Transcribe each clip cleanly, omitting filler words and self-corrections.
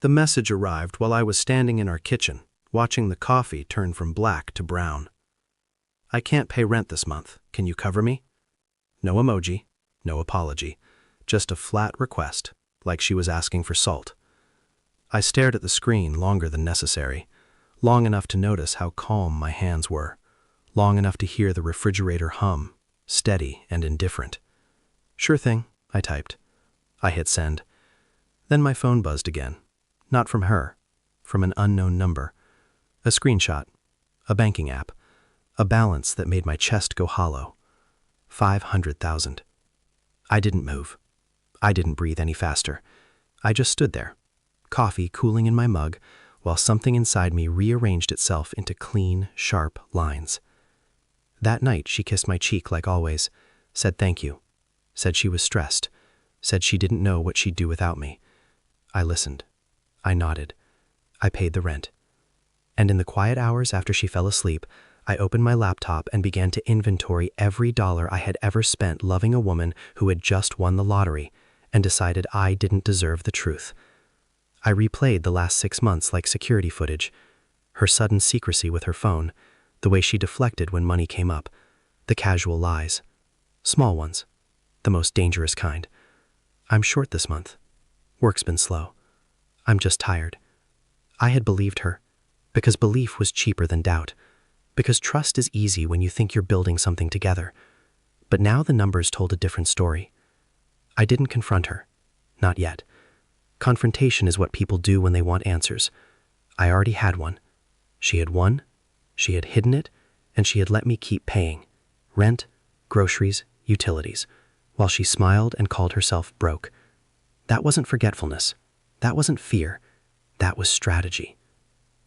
The message arrived while I was standing in our kitchen, watching the coffee turn from black to brown. I can't pay rent this month. Can you cover me? No emoji, no apology, just a flat request, like she was asking for salt. I stared at the screen longer than necessary, long enough to notice how calm my hands were, long enough to hear the refrigerator hum, steady and indifferent. Sure thing, I typed. I hit send. Then my phone buzzed again. Not from her, from an unknown number. A screenshot, a banking app, a balance that made my chest go hollow. 500,000. I didn't move. I didn't breathe any faster. I just stood there, coffee cooling in my mug, while something inside me rearranged itself into clean, sharp lines. That night she kissed my cheek like always, said thank you, said she was stressed, said she didn't know what she'd do without me. I listened. I nodded. I paid the rent. And in the quiet hours after she fell asleep, I opened my laptop and began to inventory every dollar I had ever spent loving a woman who had just won the lottery and decided I didn't deserve the truth. I replayed the last 6 months like security footage, her sudden secrecy with her phone, the way she deflected when money came up, the casual lies, small ones, the most dangerous kind. I'm short this month. Work's been slow. I'm just tired. I had believed her, because belief was cheaper than doubt, because trust is easy when you think you're building something together. But now the numbers told a different story. I didn't confront her. Not yet. Confrontation is what people do when they want answers. I already had one. She had won, she had hidden it, and she had let me keep paying. Rent, groceries, utilities, while she smiled and called herself broke. That wasn't forgetfulness. That wasn't fear. That was strategy.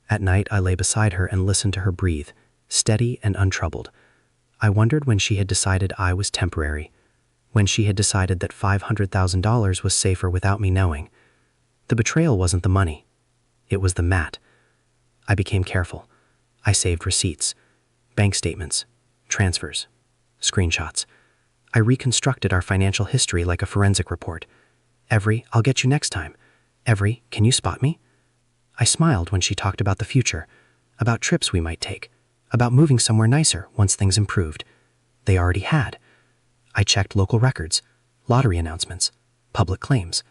At night, I lay beside her and listened to her breathe, steady and untroubled. I wondered when she had decided I was temporary, when she had decided that $500,000 was safer without me knowing. The betrayal wasn't the money. It was the mat. I became careful. I saved receipts, bank statements, transfers, screenshots. I reconstructed our financial history like a forensic report. Every, I'll get you next time. Every, can you spot me? I smiled when she talked about the future, about trips we might take, about moving somewhere nicer once things improved. They already had. I checked local records, lottery announcements, public claims.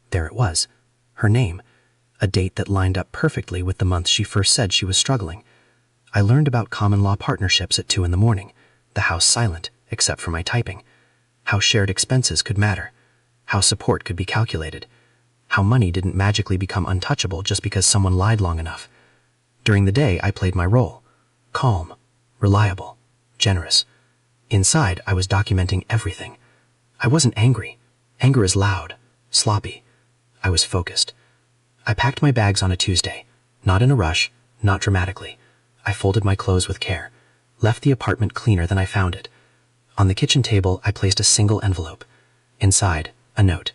There it was, her name, a date that lined up perfectly with the month she first said she was struggling. I learned about common law partnerships at 2 a.m, the house silent, except for my typing, how shared expenses could matter, how support could be calculated, how money didn't magically become untouchable just because someone lied long enough. During the day, I played my role, calm, reliable, generous. Inside, I was documenting everything. I wasn't angry. Anger is loud, sloppy. I was focused. I packed my bags on a Tuesday, not in a rush, not dramatically. I folded my clothes with care, left the apartment cleaner than I found it. On the kitchen table, I placed a single envelope. Inside, a note.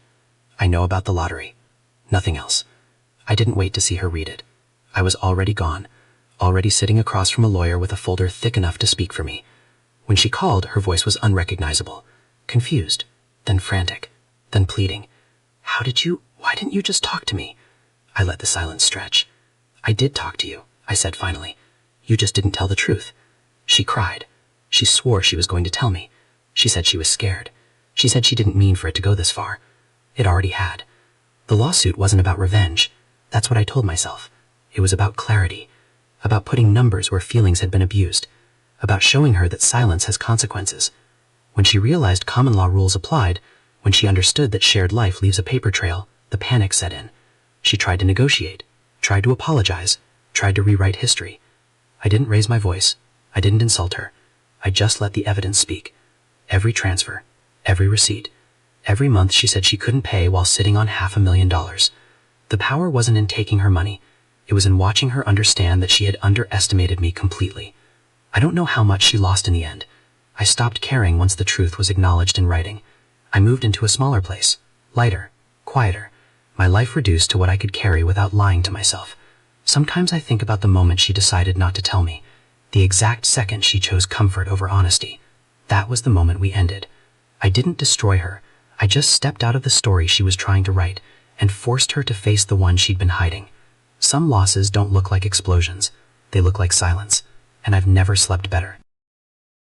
I know about the lottery. Nothing else. I didn't wait to see her read it. I was already gone, already sitting across from a lawyer with a folder thick enough to speak for me. When she called, her voice was unrecognizable, confused, then frantic, then pleading. Why didn't you just talk to me? I let the silence stretch. I did talk to you, I said finally. You just didn't tell the truth. She cried. She swore she was going to tell me. She said she was scared. She said she didn't mean for it to go this far. It already had. The lawsuit wasn't about revenge. That's what I told myself. It was about clarity, about putting numbers where feelings had been abused, about showing her that silence has consequences. When she realized common law rules applied, when she understood that shared life leaves a paper trail, the panic set in. She tried to negotiate, tried to apologize, tried to rewrite history. I didn't raise my voice. I didn't insult her. I just let the evidence speak. Every transfer, every receipt, every month she said she couldn't pay while sitting on $500,000. The power wasn't in taking her money. It was in watching her understand that she had underestimated me completely. I don't know how much she lost in the end. I stopped caring once the truth was acknowledged in writing. I moved into a smaller place, lighter, quieter, my life reduced to what I could carry without lying to myself. Sometimes I think about the moment she decided not to tell me, the exact second she chose comfort over honesty. That was the moment we ended. I didn't destroy her. I just stepped out of the story she was trying to write and forced her to face the one she'd been hiding. Some losses don't look like explosions. They look like silence, and I've never slept better.